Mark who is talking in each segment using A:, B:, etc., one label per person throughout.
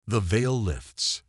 A: The veil lifts.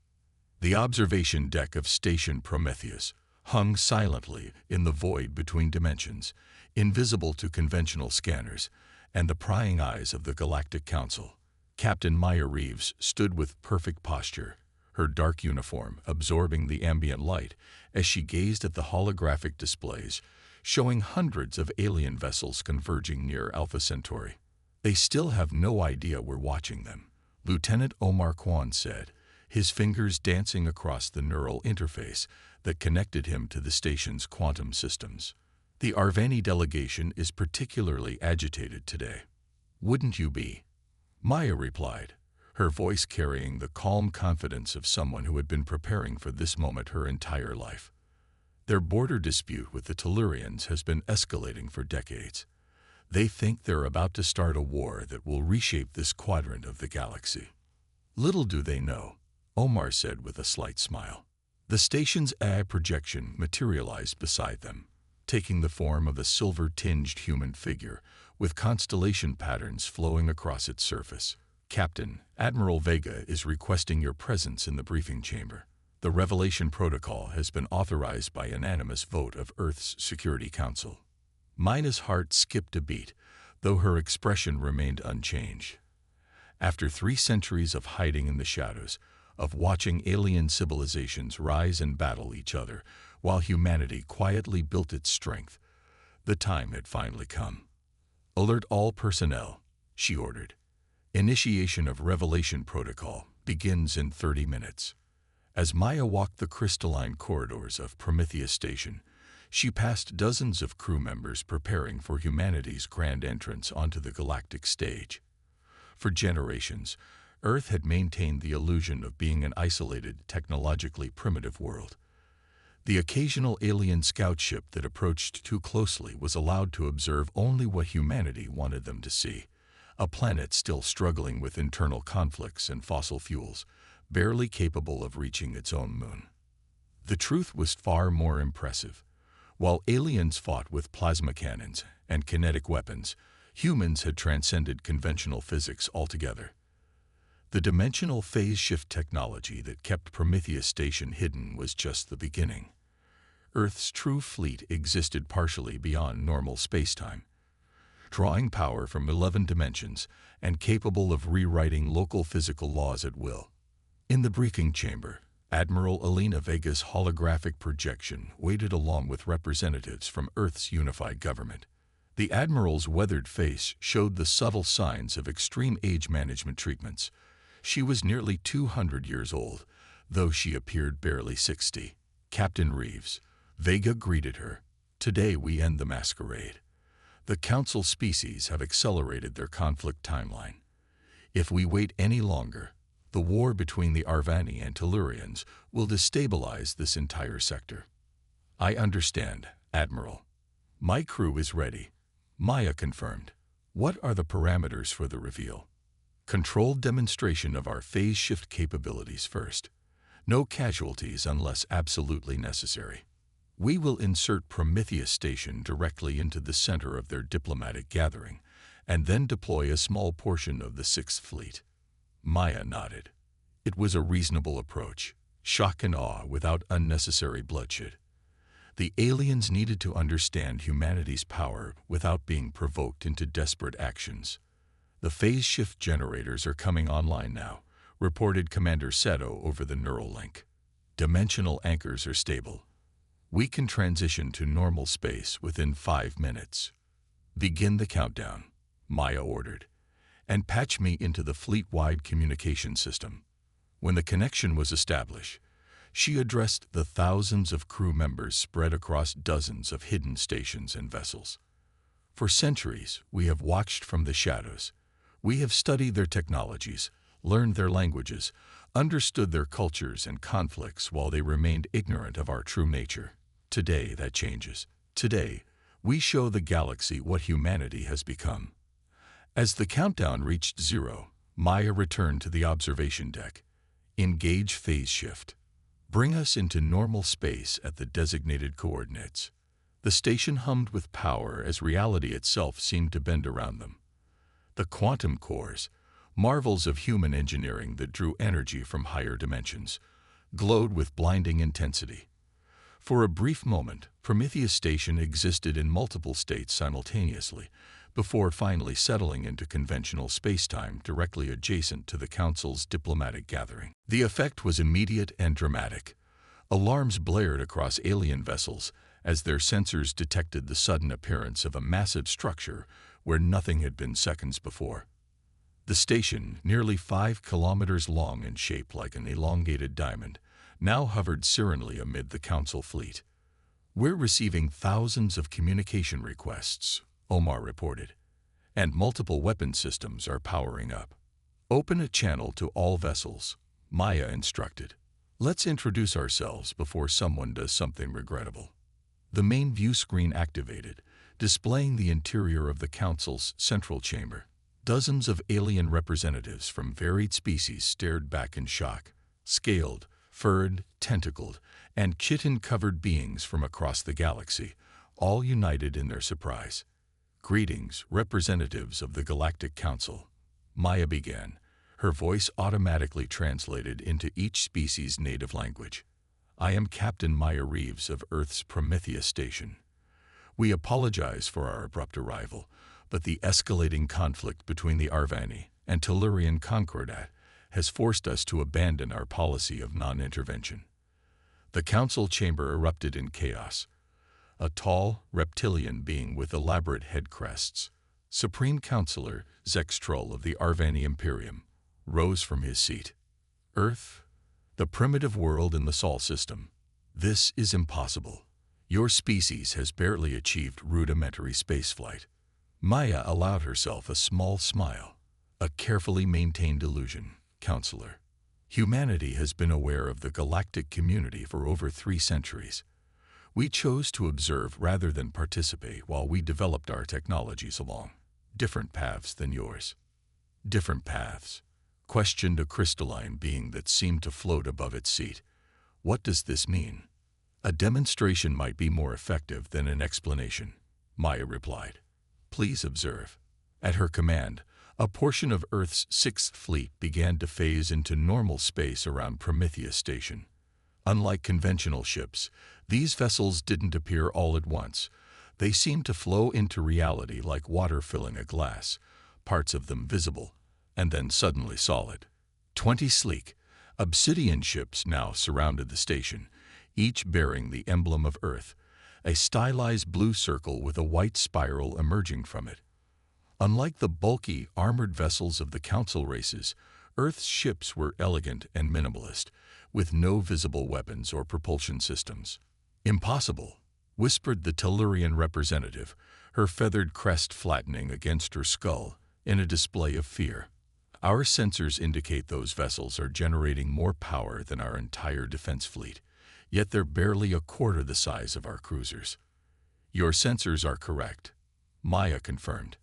A: The observation deck of Station Prometheus hung silently in the void between dimensions, invisible to conventional scanners and the prying eyes of the Galactic Council. Captain Maya Reeves stood with perfect posture, her dark uniform absorbing the ambient light as she gazed at the holographic displays showing hundreds of alien vessels converging near Alpha Centauri. "They still have no idea we're watching them," Lieutenant Omar Kwan said, his fingers dancing across the neural interface that connected him to the station's quantum systems. "The Arvani delegation is particularly agitated today." "Wouldn't you be?" Maya replied, her voice carrying the calm confidence of someone who had been preparing for this moment her entire life. "Their border dispute with the Tellurians has been escalating for decades. They think they're about to start a war that will reshape this quadrant of the galaxy." "Little do they know," Omar said with a slight smile. The station's AI projection materialized beside them, taking the form of a silver-tinged human figure with constellation patterns flowing across its surface. "Captain, Admiral Vega is requesting your presence in the briefing chamber. The Revelation Protocol has been authorized by unanimous vote of Earth's Security Council." Maya's heart skipped a beat, though her expression remained unchanged. After 3 centuries of hiding in the shadows, of watching alien civilizations rise and battle each other while humanity quietly built its strength, the time had finally come. "Alert all personnel," she ordered. "Initiation of Revelation Protocol begins in 30 minutes. As Maya walked the crystalline corridors of Prometheus Station, she passed dozens of crew members preparing for humanity's grand entrance onto the galactic stage. For generations, Earth had maintained the illusion of being an isolated, technologically primitive world. The occasional alien scout ship that approached too closely was allowed to observe only what humanity wanted them to see, a planet still struggling with internal conflicts and fossil fuels, barely capable of reaching its own moon. The truth was far more impressive. While aliens fought with plasma cannons and kinetic weapons, humans had transcended conventional physics altogether. The dimensional phase shift technology that kept Prometheus Station hidden was just the beginning. Earth's true fleet existed partially beyond normal spacetime, drawing power from 11 dimensions and capable of rewriting local physical laws at will. In the briefing chamber, Admiral Elena Vega's holographic projection waited along with representatives from Earth's unified government. The Admiral's weathered face showed the subtle signs of extreme age management treatments. She was nearly 200 years old, though she appeared barely 60. "Captain Reeves," Vega greeted her. "Today we end the masquerade. The Council species have accelerated their conflict timeline. If we wait any longer, the war between the Arvani and Tellurians will destabilize this entire sector." "I understand, Admiral. My crew is ready," Maya confirmed. "What are the parameters for the reveal?" "Controlled demonstration of our phase shift capabilities first. No casualties unless absolutely necessary. We will insert Prometheus Station directly into the center of their diplomatic gathering, and then deploy a small portion of the 6th Fleet." Maya nodded. It was a reasonable approach, shock and awe without unnecessary bloodshed. The aliens needed to understand humanity's power without being provoked into desperate actions. "The phase shift generators are coming online now," reported Commander Seto over the neural link. "Dimensional anchors are stable. We can transition to normal space within 5 minutes. Begin the countdown," Maya ordered, "and patch me into the fleet-wide communication system." When the connection was established, she addressed the thousands of crew members spread across dozens of hidden stations and vessels. "For centuries, we have watched from the shadows. We have studied their technologies, learned their languages, understood their cultures and conflicts while they remained ignorant of our true nature. Today, that changes. Today, we show the galaxy what humanity has become." As the countdown reached 0, Maya returned to the observation deck. "Engage phase shift. Bring us into normal space at the designated coordinates." The station hummed with power as reality itself seemed to bend around them. The quantum cores, marvels of human engineering that drew energy from higher dimensions, glowed with blinding intensity. For a brief moment, Prometheus Station existed in multiple states simultaneously, before finally settling into conventional spacetime directly adjacent to the Council's diplomatic gathering. The effect was immediate and dramatic. Alarms blared across alien vessels as their sensors detected the sudden appearance of a massive structure where nothing had been seconds before. The station, nearly 5 kilometers long and shaped like an elongated diamond, now hovered serenely amid the Council fleet. "We're receiving thousands of communication requests," Omar reported, "and multiple weapon systems are powering up." "Open a channel to all vessels," Maya instructed. "Let's introduce ourselves before someone does something regrettable." The main view screen activated, displaying the interior of the Council's central chamber. Dozens of alien representatives from varied species stared back in shock. Scaled, furred, tentacled, and chitin-covered beings from across the galaxy, all united in their surprise. "Greetings, representatives of the Galactic Council," Maya began, her voice automatically translated into each species' native language. "I am Captain Maya Reeves of Earth's Prometheus Station. We apologize for our abrupt arrival, but the escalating conflict between the Arvani and Tellurian Concordat has forced us to abandon our policy of non-intervention." The Council chamber erupted in chaos. A tall, reptilian being with elaborate head crests, Supreme Counselor Zextrol of the Arvani Imperium, rose from his seat. "Earth, the primitive world in the Sol system. This is impossible. Your species has barely achieved rudimentary spaceflight." Maya allowed herself a small smile. "A carefully maintained illusion, Counselor. Humanity has been aware of the galactic community for over 3 centuries. We chose to observe rather than participate while we developed our technologies along different paths than yours." "Different paths?" questioned a crystalline being that seemed to float above its seat. "What does this mean?" "A demonstration might be more effective than an explanation," Maya replied. "Please observe." At her command, a portion of Earth's 6th Fleet began to phase into normal space around Prometheus Station. Unlike conventional ships, these vessels didn't appear all at once. They seemed to flow into reality like water filling a glass, parts of them visible, and then suddenly solid. 20 sleek, obsidian ships now surrounded the station, each bearing the emblem of Earth, a stylized blue circle with a white spiral emerging from it. Unlike the bulky, armored vessels of the Council races, Earth's ships were elegant and minimalist, with no visible weapons or propulsion systems. "Impossible," whispered the Tellurian representative, her feathered crest flattening against her skull in a display of fear. "Our sensors indicate those vessels are generating more power than our entire defense fleet, yet they're barely a quarter the size of our cruisers." "Your sensors are correct," Maya confirmed.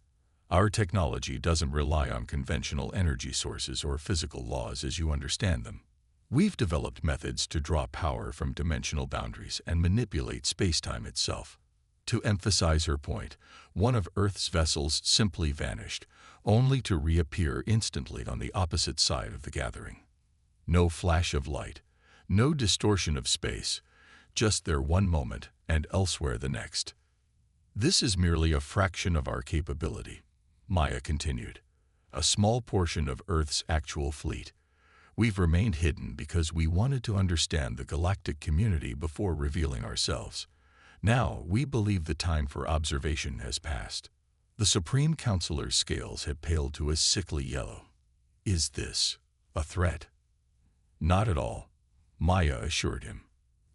A: "Our technology doesn't rely on conventional energy sources or physical laws as you understand them. We've developed methods to draw power from dimensional boundaries and manipulate spacetime itself." To emphasize her point, one of Earth's vessels simply vanished, only to reappear instantly on the opposite side of the gathering. No flash of light, no distortion of space, just there one moment and elsewhere the next. "This is merely a fraction of our capability," Maya continued. "A small portion of Earth's actual fleet. We've remained hidden because we wanted to understand the galactic community before revealing ourselves. Now, we believe the time for observation has passed." The Supreme Counselor's scales had paled to a sickly yellow. "Is this a threat?" "Not at all," Maya assured him.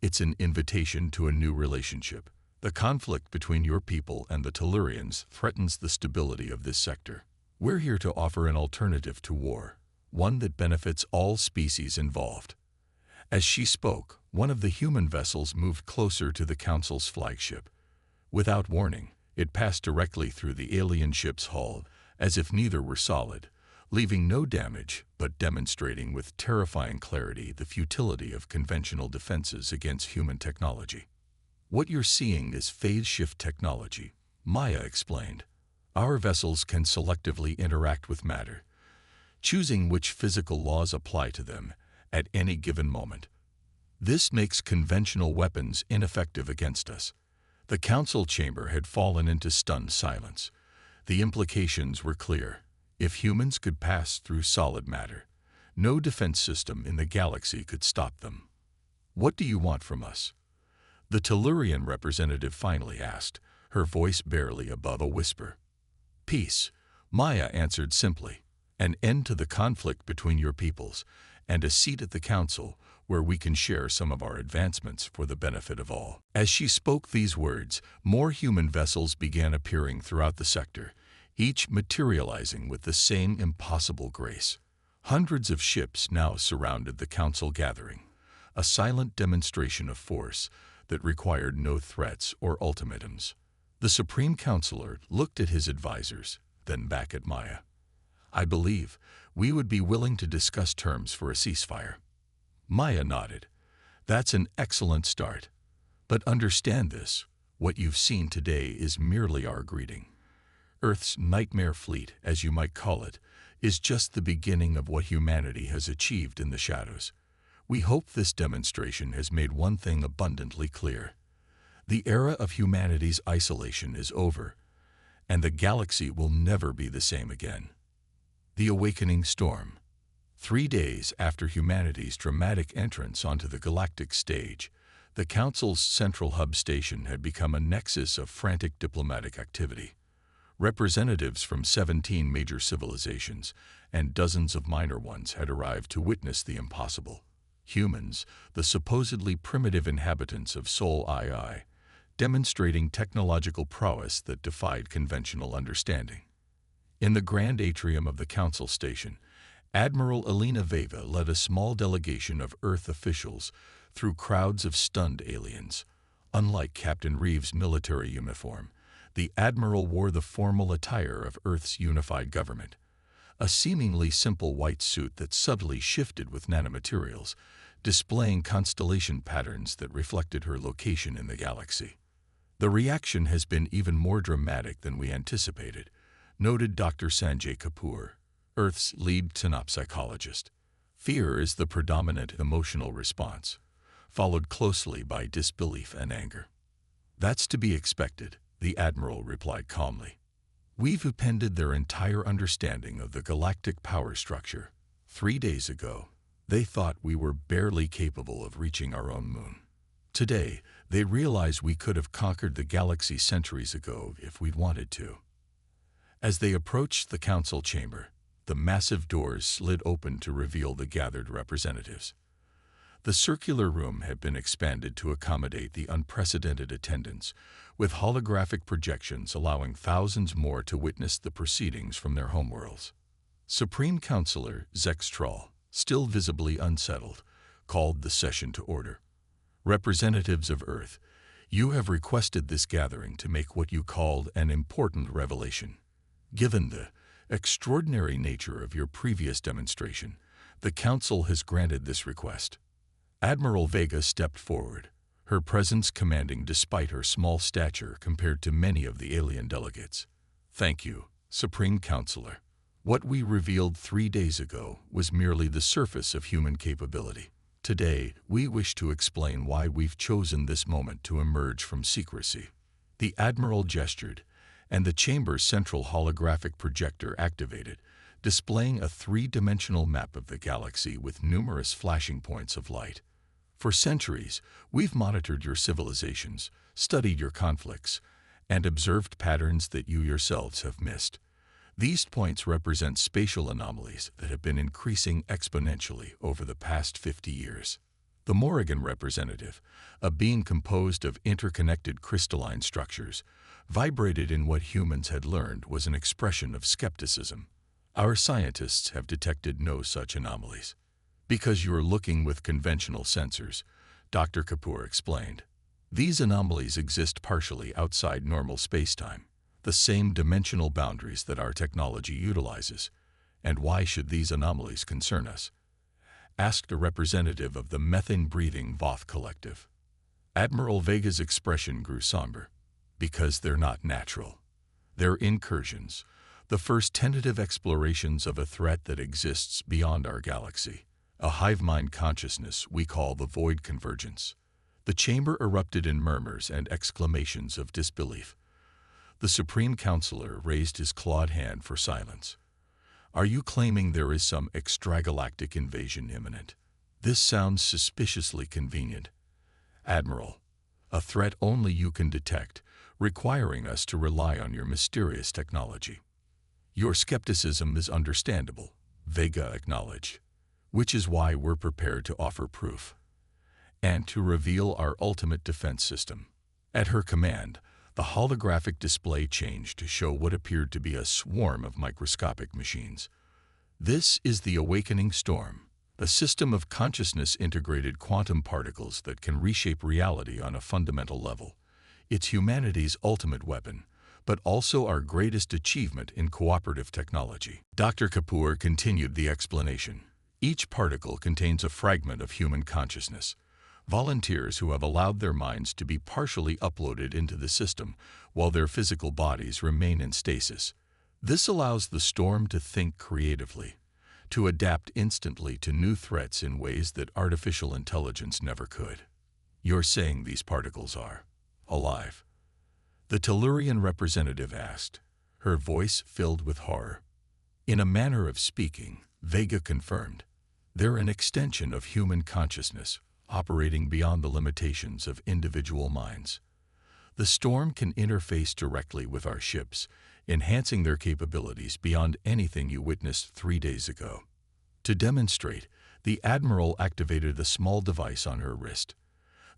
A: "It's an invitation to a new relationship. The conflict between your people and the Tellurians threatens the stability of this sector. We're here to offer an alternative to war, one that benefits all species involved." As she spoke, one of the human vessels moved closer to the Council's flagship. Without warning, it passed directly through the alien ship's hull, as if neither were solid, leaving no damage but demonstrating with terrifying clarity the futility of conventional defenses against human technology. "What you're seeing is phase shift technology," Maya explained. "Our vessels can selectively interact with matter, choosing which physical laws apply to them at any given moment. This makes conventional weapons ineffective against us. The council chamber had fallen into stunned silence. The implications were clear. If humans could pass through solid matter, no defense system in the galaxy could stop them. "What do you want from us?" the Tellurian representative finally asked, her voice barely above a whisper. "Peace," Maya answered simply. "An end to the conflict between your peoples, and a seat at the council where we can share some of our advancements for the benefit of all." As she spoke these words, more human vessels began appearing throughout the sector, each materializing with the same impossible grace. Hundreds of ships now surrounded the council gathering, a silent demonstration of force that required no threats or ultimatums. The Supreme Counselor looked at his advisors, then back at Maya. "I believe we would be willing to discuss terms for a ceasefire." Maya nodded. "That's an excellent start. But understand this, what you've seen today is merely our greeting. Earth's nightmare fleet, as you might call it, is just the beginning of what humanity has achieved in the shadows. We hope this demonstration has made one thing abundantly clear. The era of humanity's isolation is over, and the galaxy will never be the same again." The Awakening Storm. 3 days after humanity's dramatic entrance onto the galactic stage, the Council's central hub station had become a nexus of frantic diplomatic activity. Representatives from 17 major civilizations and dozens of minor ones had arrived to witness the impossible. Humans, the supposedly primitive inhabitants of Sol II, demonstrating technological prowess that defied conventional understanding. In the grand atrium of the council station, Admiral Elena Vega led a small delegation of Earth officials through crowds of stunned aliens. Unlike Captain Reeves' military uniform, the Admiral wore the formal attire of Earth's unified government, a seemingly simple white suit that subtly shifted with nanomaterials, displaying constellation patterns that reflected her location in the galaxy. "The reaction has been even more dramatic than we anticipated," noted Dr. Sanjay Kapoor, Earth's lead synapsychologist. "Fear is the predominant emotional response, followed closely by disbelief and anger." "That's to be expected," the Admiral replied calmly. "We've upended their entire understanding of the galactic power structure. 3 days ago, they thought we were barely capable of reaching our own moon. Today, they realize we could have conquered the galaxy centuries ago if we'd wanted to." As they approached the council chamber, the massive doors slid open to reveal the gathered representatives. The circular room had been expanded to accommodate the unprecedented attendance, with holographic projections allowing thousands more to witness the proceedings from their homeworlds. Supreme Counselor Zex Troll, still visibly unsettled, called the session to order. "Representatives of Earth, you have requested this gathering to make what you called an important revelation. Given the extraordinary nature of your previous demonstration, the Council has granted this request." Admiral Vega stepped forward, her presence commanding despite her small stature compared to many of the alien delegates. "Thank you, Supreme Counselor. What we revealed 3 days ago was merely the surface of human capability. Today, we wish to explain why we've chosen this moment to emerge from secrecy." The Admiral gestured, and the chamber's central holographic projector activated, displaying a 3-dimensional map of the galaxy with numerous flashing points of light. "For centuries, we've monitored your civilizations, studied your conflicts, and observed patterns that you yourselves have missed. These points represent spatial anomalies that have been increasing exponentially over the past 50 years. The Morrigan representative, a being composed of interconnected crystalline structures, vibrated in what humans had learned was an expression of skepticism. "Our scientists have detected no such anomalies." "Because you're looking with conventional sensors," Dr. Kapoor explained. "These anomalies exist partially outside normal spacetime, the same dimensional boundaries that our technology utilizes. And why should these anomalies concern us?" asked a representative of the methane-breathing Voth collective. Admiral Vega's expression grew somber. "Because they're not natural. They're incursions, the first tentative explorations of a threat that exists beyond our galaxy, a hive-mind consciousness we call the void convergence. The chamber erupted in murmurs and exclamations of disbelief. The Supreme Counselor raised his clawed hand for silence. Are you claiming there is some extragalactic invasion imminent? This sounds suspiciously convenient. Admiral, a threat only you can detect, requiring us to rely on your mysterious technology. Your skepticism is understandable, Vega acknowledged, which is why we're prepared to offer proof and to reveal our ultimate defense system. At her command, the holographic display changed to show what appeared to be a swarm of microscopic machines. This is the Awakening Storm, a system of consciousness-integrated quantum particles that can reshape reality on a fundamental level. It's humanity's ultimate weapon, but also our greatest achievement in cooperative technology. Dr. Kapoor continued the explanation. Each particle contains a fragment of human consciousness. Volunteers who have allowed their minds to be partially uploaded into the system while their physical bodies remain in stasis. This allows the storm to think creatively, to adapt instantly to new threats in ways that artificial intelligence never could. You're saying these particles are alive? The Tellurian representative asked, her voice filled with horror. In a manner of speaking, Vega confirmed, they're an extension of human consciousness, operating beyond the limitations of individual minds. The storm can interface directly with our ships, enhancing their capabilities beyond anything you witnessed 3 days ago. To demonstrate, the Admiral activated a small device on her wrist.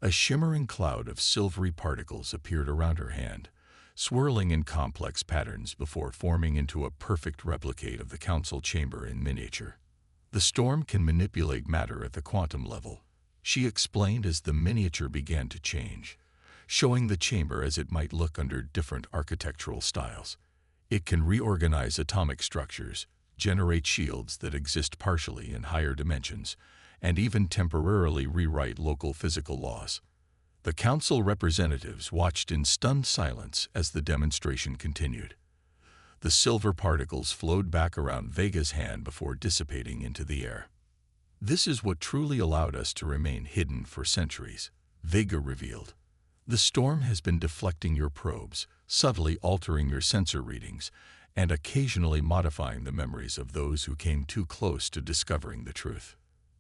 A: A shimmering cloud of silvery particles appeared around her hand, swirling in complex patterns before forming into a perfect replicate of the Council chamber in miniature. The storm can manipulate matter at the quantum level, she explained as the miniature began to change, showing the chamber as it might look under different architectural styles. It can reorganize atomic structures, generate shields that exist partially in higher dimensions, and even temporarily rewrite local physical laws. The Council representatives watched in stunned silence as the demonstration continued. The silver particles flowed back around Vega's hand before dissipating into the air. This is what truly allowed us to remain hidden for centuries, Vega revealed. The storm has been deflecting your probes, subtly altering your sensor readings, and occasionally modifying the memories of those who came too close to discovering the truth.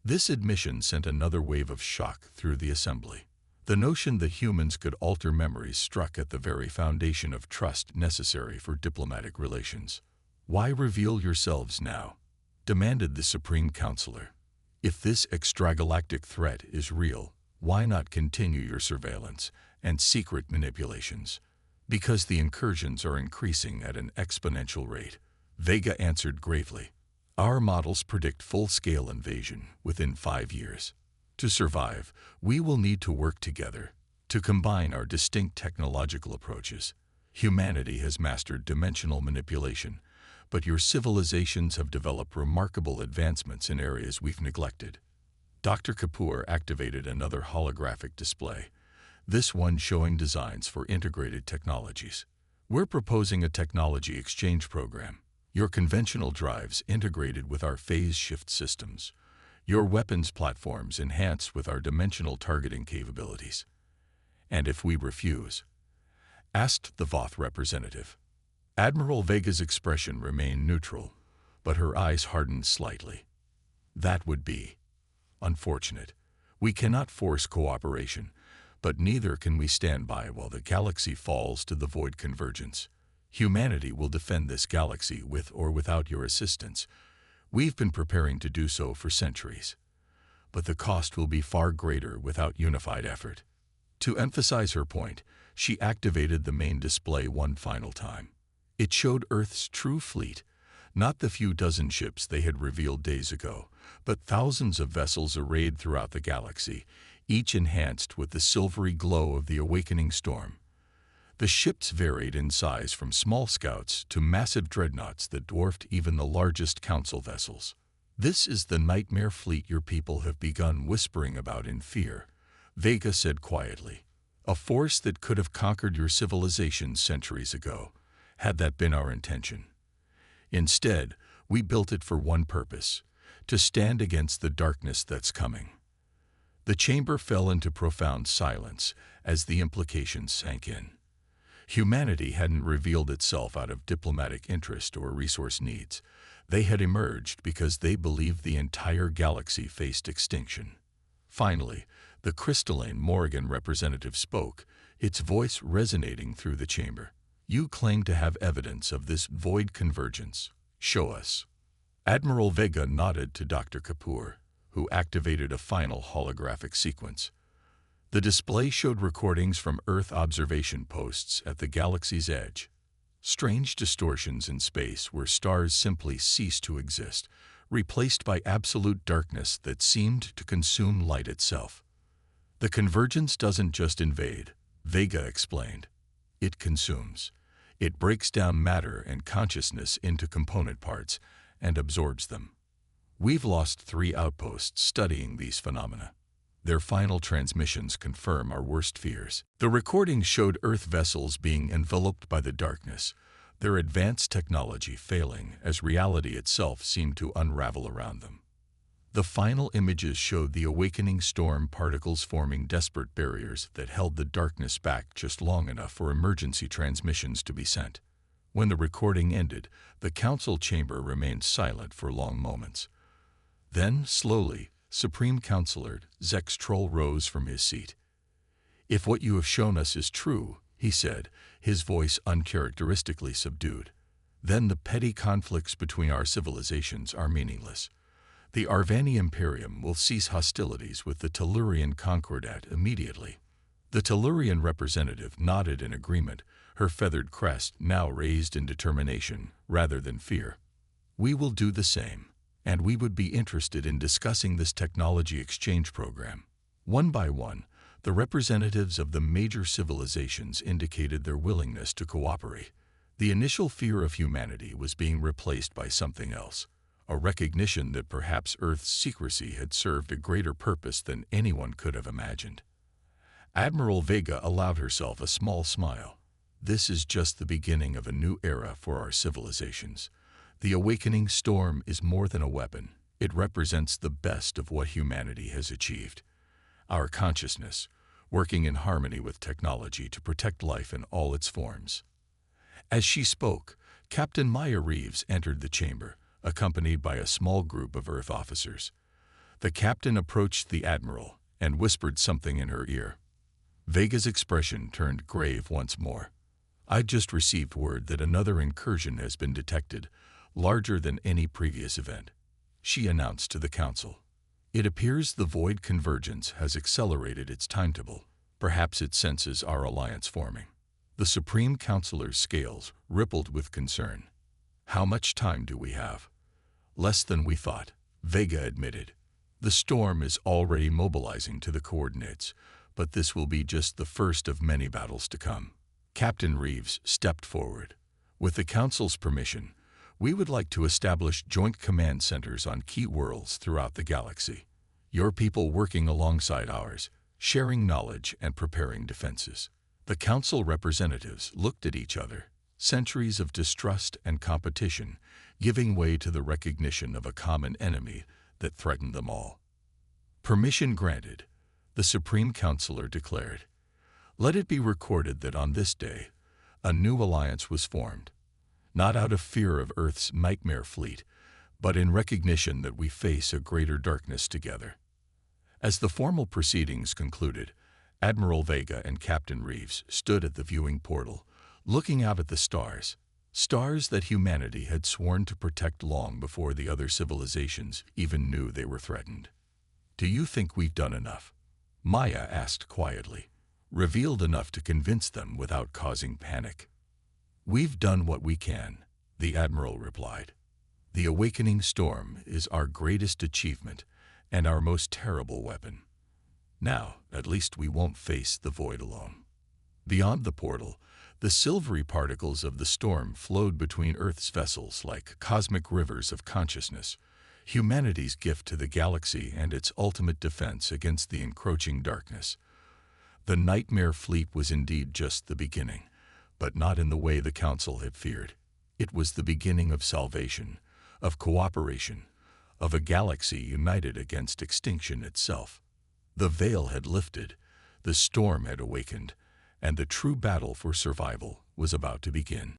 A: This admission sent another wave of shock through the assembly. The notion that humans could alter memories struck at the very foundation of trust necessary for diplomatic relations. Why reveal yourselves now? Demanded the Supreme Counselor. If this extragalactic threat is real, why not continue your surveillance and secret manipulations? Because the incursions are increasing at an exponential rate, Vega answered gravely. Our models predict full-scale invasion within 5 years. To survive, we will need to work together, to combine our distinct technological approaches. Humanity has mastered dimensional manipulation, but your civilizations have developed remarkable advancements in areas we've neglected. Dr. Kapoor activated another holographic display, this one showing designs for integrated technologies. We're proposing a technology exchange program. Your conventional drives integrated with our phase shift systems. Your weapons platforms enhanced with our dimensional targeting capabilities. And if we refuse? Asked the Voth representative. Admiral Vega's expression remained neutral, but her eyes hardened slightly. That would be unfortunate. We cannot force cooperation, but neither can we stand by while the galaxy falls to the void convergence. Humanity will defend this galaxy with or without your assistance. We've been preparing to do so for centuries. But the cost will be far greater without unified effort. To emphasize her point, she activated the main display one final time. It showed Earth's true fleet, not the few dozen ships they had revealed days ago, but thousands of vessels arrayed throughout the galaxy, each enhanced with the silvery glow of the awakening storm. The ships varied in size from small scouts to massive dreadnoughts that dwarfed even the largest council vessels. This is the nightmare fleet your people have begun whispering about in fear, Vega said quietly. A force that could have conquered your civilization centuries ago, had that been our intention. Instead, we built it for one purpose: to stand against the darkness that's coming." The chamber fell into profound silence as the implications sank in. Humanity hadn't revealed itself out of diplomatic interest or resource needs. They had emerged because they believed the entire galaxy faced extinction. Finally, the crystalline Morrigan representative spoke, its voice resonating through the chamber. "You claim to have evidence of this void convergence. Show us." Admiral Vega nodded to Dr. Kapoor, who activated a final holographic sequence. The display showed recordings from Earth observation posts at the galaxy's edge. Strange distortions in space where stars simply ceased to exist, replaced by absolute darkness that seemed to consume light itself. "The convergence doesn't just invade," Vega explained. "It consumes. It breaks down matter and consciousness into component parts and absorbs them. We've lost 3 outposts studying these phenomena. Their final transmissions confirm our worst fears." The recordings showed Earth vessels being enveloped by the darkness, their advanced technology failing as reality itself seemed to unravel around them. The final images showed the awakening storm particles forming desperate barriers that held the darkness back just long enough for emergency transmissions to be sent. When the recording ended, the council chamber remained silent for long moments. Then, slowly, Supreme Counselor Zex Troll rose from his seat. "If what you have shown us is true," he said, his voice uncharacteristically subdued, "then the petty conflicts between our civilizations are meaningless. The Arvani Imperium will cease hostilities with the Tellurian Concordat immediately." The Tellurian representative nodded in agreement, her feathered crest now raised in determination rather than fear. "We will do the same, and we would be interested in discussing this technology exchange program." One by one, the representatives of the major civilizations indicated their willingness to cooperate. The initial fear of humanity was being replaced by something else, a recognition that perhaps Earth's secrecy had served a greater purpose than anyone could have imagined. Admiral Vega allowed herself a small smile. "This is just the beginning of a new era for our civilizations. The awakening storm is more than a weapon. It represents the best of what humanity has achieved. Our consciousness, working in harmony with technology to protect life in all its forms." As she spoke, Captain Maya Reeves entered the chamber, accompanied by a small group of Earth officers. The captain approached the admiral and whispered something in her ear. Vega's expression turned grave once more. "I just received word that another incursion has been detected, larger than any previous event," she announced to the council. "It appears the void convergence has accelerated its timetable. Perhaps it senses our alliance forming." The Supreme Counselor's scales rippled with concern. "How much time do we have?" "Less than we thought," Vega admitted. "The storm is already mobilizing to the coordinates, but this will be just the first of many battles to come." Captain Reeves stepped forward. "With the Council's permission, we would like to establish joint command centers on key worlds throughout the galaxy. Your people working alongside ours, sharing knowledge and preparing defenses." The Council representatives looked at each other, centuries of distrust and competition giving way to the recognition of a common enemy that threatened them all. "Permission granted," the Supreme Counselor declared. "Let it be recorded that on this day, a new alliance was formed, not out of fear of Earth's nightmare fleet, but in recognition that we face a greater darkness together." As the formal proceedings concluded, Admiral Vega and Captain Reeves stood at the viewing portal, looking out at the stars, stars that humanity had sworn to protect long before the other civilizations even knew they were threatened. "Do you think we've done enough?" Maya asked quietly. "Revealed enough to convince them without causing panic?" "We've done what we can," the Admiral replied. "The awakening storm is our greatest achievement and our most terrible weapon. Now, at least we won't face the void alone." Beyond the portal, the silvery particles of the storm flowed between Earth's vessels like cosmic rivers of consciousness, humanity's gift to the galaxy and its ultimate defense against the encroaching darkness. The nightmare fleet was indeed just the beginning, but not in the way the Council had feared. It was the beginning of salvation, of cooperation, of a galaxy united against extinction itself. The veil had lifted, the storm had awakened, and the true battle for survival was about to begin.